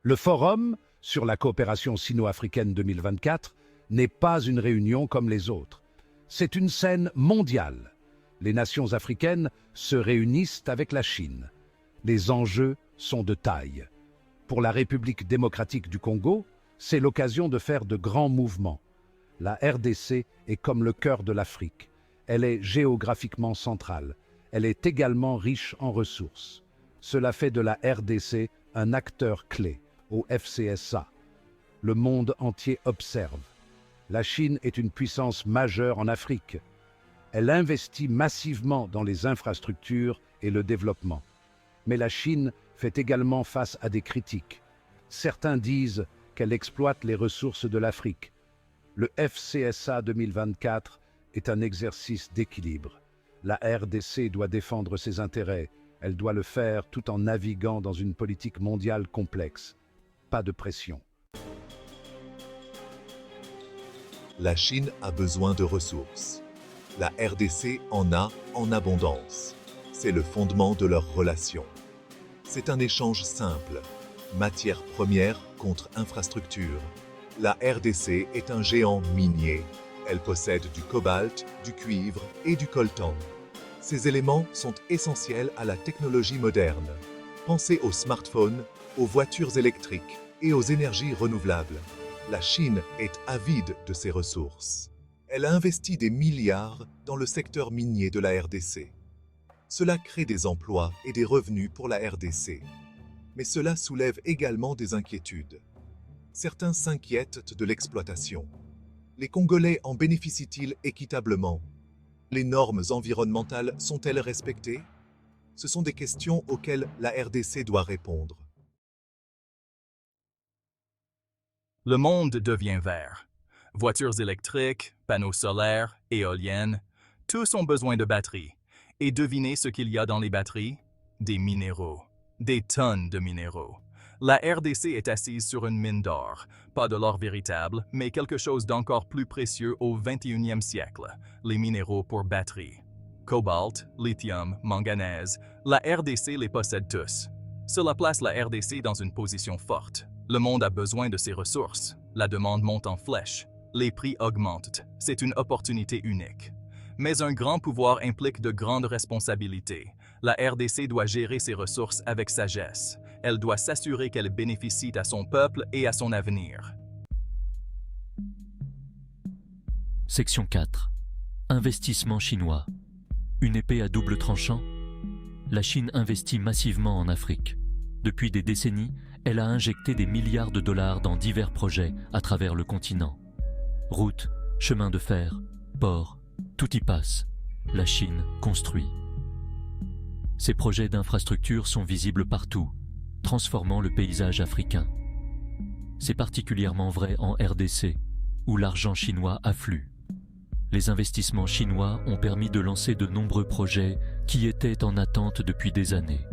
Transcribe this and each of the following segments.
Le Forum sur la coopération sino-africaine 2024 n'est pas une réunion comme les autres. C'est une scène mondiale. Les nations africaines se réunissent avec la Chine. Les enjeux sont de taille. Pour la République démocratique du Congo, c'est l'occasion de faire de grands mouvements. La RDC est comme le cœur de l'Afrique. Elle est géographiquement centrale. Elle est également riche en ressources. Cela fait de la RDC un acteur clé au FCSA. Le monde entier observe. La Chine est une puissance majeure en Afrique. Elle investit massivement dans les infrastructures et le développement. Mais la Chine fait également face à des critiques. Certains disent qu'elle exploite les ressources de l'Afrique. Le FCSA 2024 est un exercice d'équilibre. La RDC doit défendre ses intérêts. Elle doit le faire tout en naviguant dans une politique mondiale complexe. Pas de pression. La Chine a besoin de ressources. La RDC en a en abondance. C'est le fondement de leur relation. C'est un échange simple. Matière première contre infrastructure. La RDC est un géant minier. Elle possède du cobalt, du cuivre et du coltan. Ces éléments sont essentiels à la technologie moderne. Pensez aux smartphones, aux voitures électriques et aux énergies renouvelables. La Chine est avide de ces ressources. Elle a investi des milliards dans le secteur minier de la RDC. Cela crée des emplois et des revenus pour la RDC. Mais cela soulève également des inquiétudes. Certains s'inquiètent de l'exploitation. Les Congolais en bénéficient-ils équitablement? Les normes environnementales sont-elles respectées? Ce sont des questions auxquelles la RDC doit répondre. Le monde devient vert. Voitures électriques, panneaux solaires, éoliennes, tous ont besoin de batteries. Et devinez ce qu'il y a dans les batteries? Des minéraux. Des tonnes de minéraux. La RDC est assise sur une mine d'or. Pas de l'or véritable, mais quelque chose d'encore plus précieux au 21e siècle, les minéraux pour batteries. Cobalt, lithium, manganèse, la RDC les possède tous. Cela place la RDC dans une position forte. Le monde a besoin de ces ressources. La demande monte en flèche. Les prix augmentent. C'est une opportunité unique. Mais un grand pouvoir implique de grandes responsabilités. La RDC doit gérer ses ressources avec sagesse. Elle doit s'assurer qu'elle bénéficie à son peuple et à son avenir. Section 4. Investissement chinois. Une épée à double tranchant? La Chine investit massivement en Afrique. Depuis des décennies, elle a injecté des milliards de dollars dans divers projets à travers le continent. Routes, chemins de fer, ports, tout y passe. La Chine construit. Ces projets d'infrastructures sont visibles partout, transformant le paysage africain. C'est particulièrement vrai en RDC, où l'argent chinois afflue. Les investissements chinois ont permis de lancer de nombreux projets qui étaient en attente depuis des années.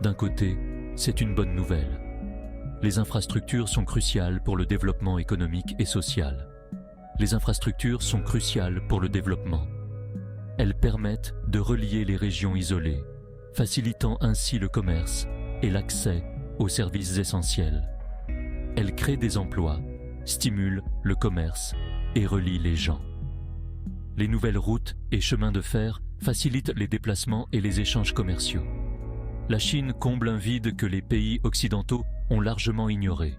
D'un côté, c'est une bonne nouvelle. Les infrastructures sont cruciales pour le développement économique et social. Les infrastructures sont cruciales pour le développement. Elles permettent de relier les régions isolées, facilitant ainsi le commerce et l'accès aux services essentiels. Elles créent des emplois, stimulent le commerce et relient les gens. Les nouvelles routes et chemins de fer facilitent les déplacements et les échanges commerciaux. La Chine comble un vide que les pays occidentaux ont largement ignoré.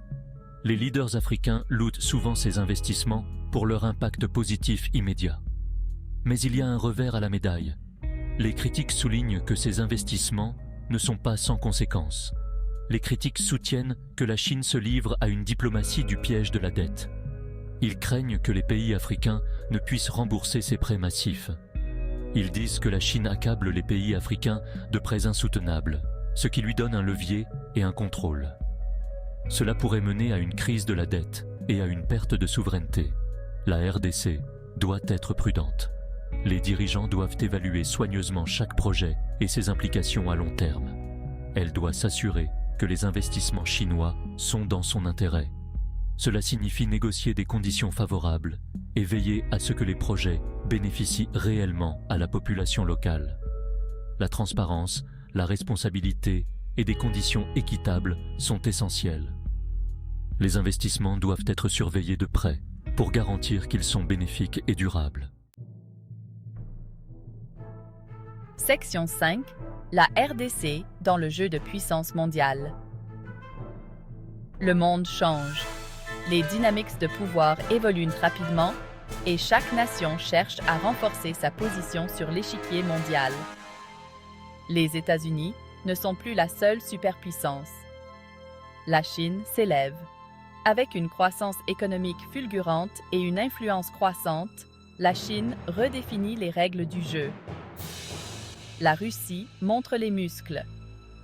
Les leaders africains louent souvent ces investissements pour leur impact positif immédiat. Mais il y a un revers à la médaille. Les critiques soulignent que ces investissements ne sont pas sans conséquences. Les critiques soutiennent que la Chine se livre à une diplomatie du piège de la dette. Ils craignent que les pays africains ne puissent rembourser ces prêts massifs. Ils disent que la Chine accable les pays africains de prêts insoutenables, ce qui lui donne un levier et un contrôle. Cela pourrait mener à une crise de la dette et à une perte de souveraineté. La RDC doit être prudente. Les dirigeants doivent évaluer soigneusement chaque projet et ses implications à long terme. Elle doit s'assurer que les investissements chinois sont dans son intérêt. Cela signifie négocier des conditions favorables et veiller à ce que les projets bénéficient réellement à la population locale. La transparence, la responsabilité et des conditions équitables sont essentielles. Les investissements doivent être surveillés de près pour garantir qu'ils sont bénéfiques et durables. Section 5. La RDC dans le jeu de puissance mondiale. Le monde change. Les dynamiques de pouvoir évoluent rapidement et chaque nation cherche à renforcer sa position sur l'échiquier mondial. Les États-Unis ne sont plus la seule superpuissance. La Chine s'élève. Avec une croissance économique fulgurante et une influence croissante, la Chine redéfinit les règles du jeu. La Russie montre les muscles.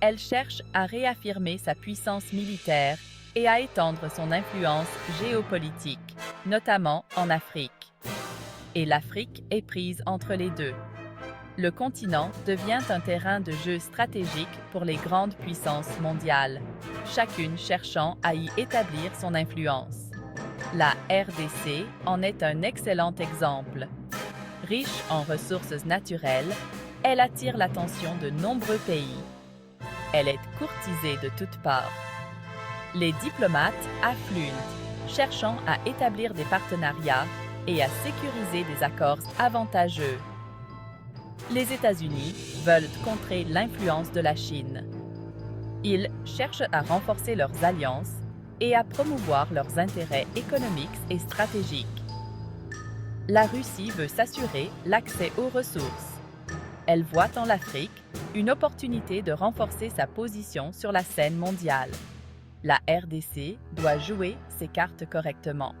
Elle cherche à réaffirmer sa puissance militaire et à étendre son influence géopolitique, notamment en Afrique. Et l'Afrique est prise entre les deux. Le continent devient un terrain de jeu stratégique pour les grandes puissances mondiales, chacune cherchant à y établir son influence. La RDC en est un excellent exemple. Riche en ressources naturelles, elle attire l'attention de nombreux pays. Elle est courtisée de toutes parts. Les diplomates affluent, cherchant à établir des partenariats et à sécuriser des accords avantageux. Les États-Unis veulent contrer l'influence de la Chine. Ils cherchent à renforcer leurs alliances et à promouvoir leurs intérêts économiques et stratégiques. La Russie veut s'assurer l'accès aux ressources. Elle voit en l'Afrique une opportunité de renforcer sa position sur la scène mondiale. La RDC doit jouer ses cartes correctement.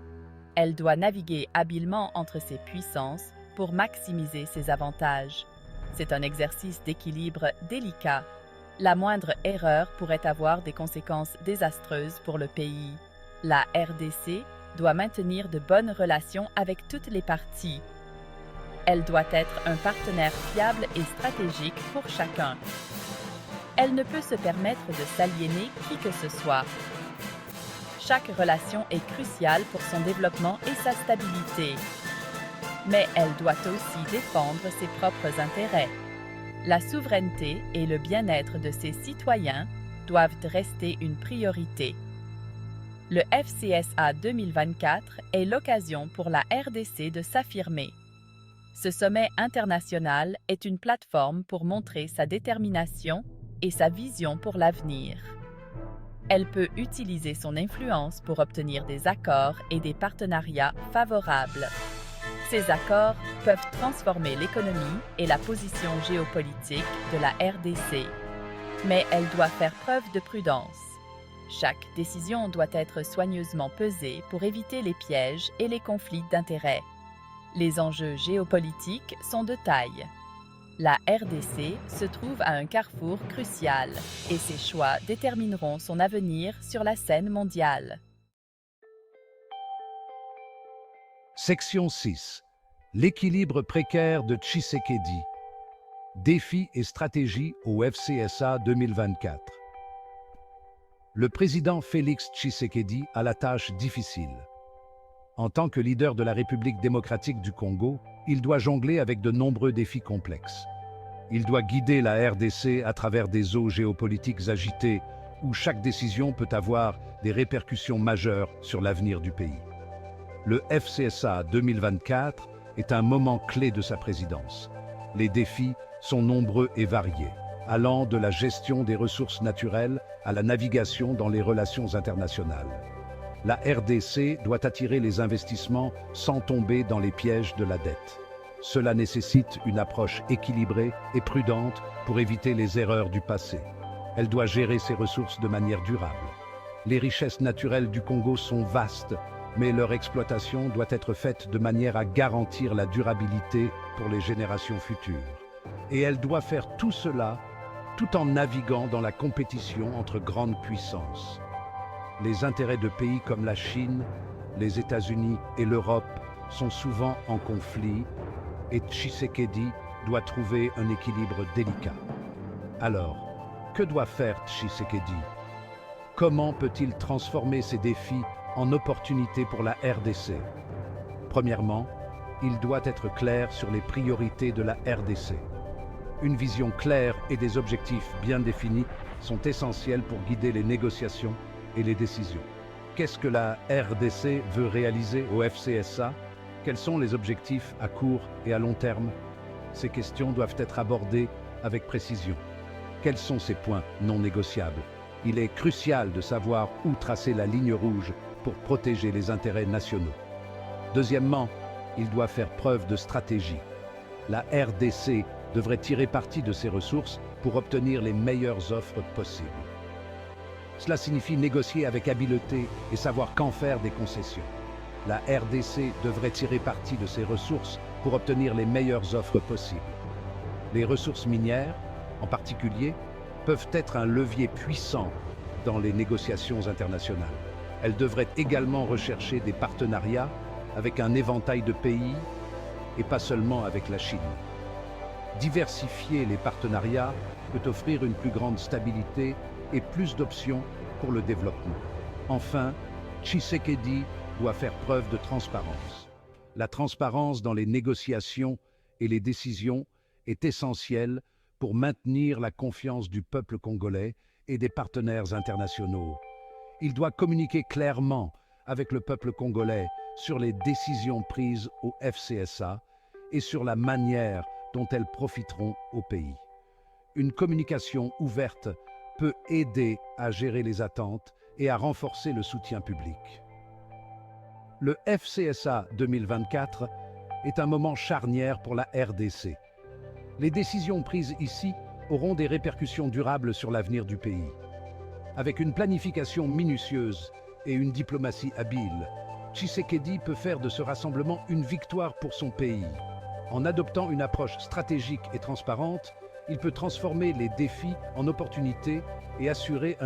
Elle doit naviguer habilement entre ses puissances pour maximiser ses avantages. C'est un exercice d'équilibre délicat. La moindre erreur pourrait avoir des conséquences désastreuses pour le pays. La RDC doit maintenir de bonnes relations avec toutes les parties. Elle doit être un partenaire fiable et stratégique pour chacun. Elle ne peut se permettre de s'aliéner qui que ce soit. Chaque relation est cruciale pour son développement et sa stabilité. Mais elle doit aussi défendre ses propres intérêts. La souveraineté et le bien-être de ses citoyens doivent rester une priorité. Le FCSA 2024 est l'occasion pour la RDC de s'affirmer. Ce sommet international est une plateforme pour montrer sa détermination et sa vision pour l'avenir. Elle peut utiliser son influence pour obtenir des accords et des partenariats favorables. Ces accords peuvent transformer l'économie et la position géopolitique de la RDC. Mais elle doit faire preuve de prudence. Chaque décision doit être soigneusement pesée pour éviter les pièges et les conflits d'intérêts. Les enjeux géopolitiques sont de taille. La RDC se trouve à un carrefour crucial et ses choix détermineront son avenir sur la scène mondiale. Section 6. L'équilibre précaire de Tshisekedi. Défis et stratégies au FCSA 2024. Le président Félix Tshisekedi a la tâche difficile. En tant que leader de la République démocratique du Congo, il doit jongler avec de nombreux défis complexes. Il doit guider la RDC à travers des eaux géopolitiques agitées où chaque décision peut avoir des répercussions majeures sur l'avenir du pays. Le FCSA 2024 est un moment clé de sa présidence. Les défis sont nombreux et variés, allant de la gestion des ressources naturelles à la navigation dans les relations internationales. La RDC doit attirer les investissements sans tomber dans les pièges de la dette. Cela nécessite une approche équilibrée et prudente pour éviter les erreurs du passé. Elle doit gérer ses ressources de manière durable. Les richesses naturelles du Congo sont vastes, mais leur exploitation doit être faite de manière à garantir la durabilité pour les générations futures. Et elle doit faire tout cela tout en naviguant dans la compétition entre grandes puissances. Les intérêts de pays comme la Chine, les États-Unis et l'Europe sont souvent en conflit et Tshisekedi doit trouver un équilibre délicat. Alors, que doit faire Tshisekedi? Comment peut-il transformer ces défis en opportunités pour la RDC? Premièrement, il doit être clair sur les priorités de la RDC. Une vision claire et des objectifs bien définis sont essentiels pour guider les négociations et les décisions. Qu'est-ce que la RDC veut réaliser au FCSA? Quels sont les objectifs à court et à long terme? Ces questions doivent être abordées avec précision. Quels sont ces points non négociables? Il est crucial de savoir où tracer la ligne rouge pour protéger les intérêts nationaux. Deuxièmement, il doit faire preuve de stratégie. La RDC devrait tirer parti de ses ressources pour obtenir les meilleures offres possibles. Cela signifie négocier avec habileté et savoir quand faire des concessions. La RDC devrait tirer parti de ses ressources pour obtenir les meilleures offres possibles. Les ressources minières, en particulier, peuvent être un levier puissant dans les négociations internationales. Elles devraient également rechercher des partenariats avec un éventail de pays et pas seulement avec la Chine. Diversifier les partenariats peut offrir une plus grande stabilité et plus d'options pour le développement. Enfin, Tshisekedi doit faire preuve de transparence. La transparence dans les négociations et les décisions est essentielle pour maintenir la confiance du peuple congolais et des partenaires internationaux. Il doit communiquer clairement avec le peuple congolais sur les décisions prises au FCSA et sur la manière dont elles profiteront au pays. Une communication ouverte peut aider à gérer les attentes et à renforcer le soutien public. Le FCSA 2024 est un moment charnière pour la RDC. Les décisions prises ici auront des répercussions durables sur l'avenir du pays. Avec une planification minutieuse et une diplomatie habile, Tshisekedi peut faire de ce rassemblement une victoire pour son pays. En adoptant une approche stratégique et transparente, il peut transformer les défis en opportunités et assurer un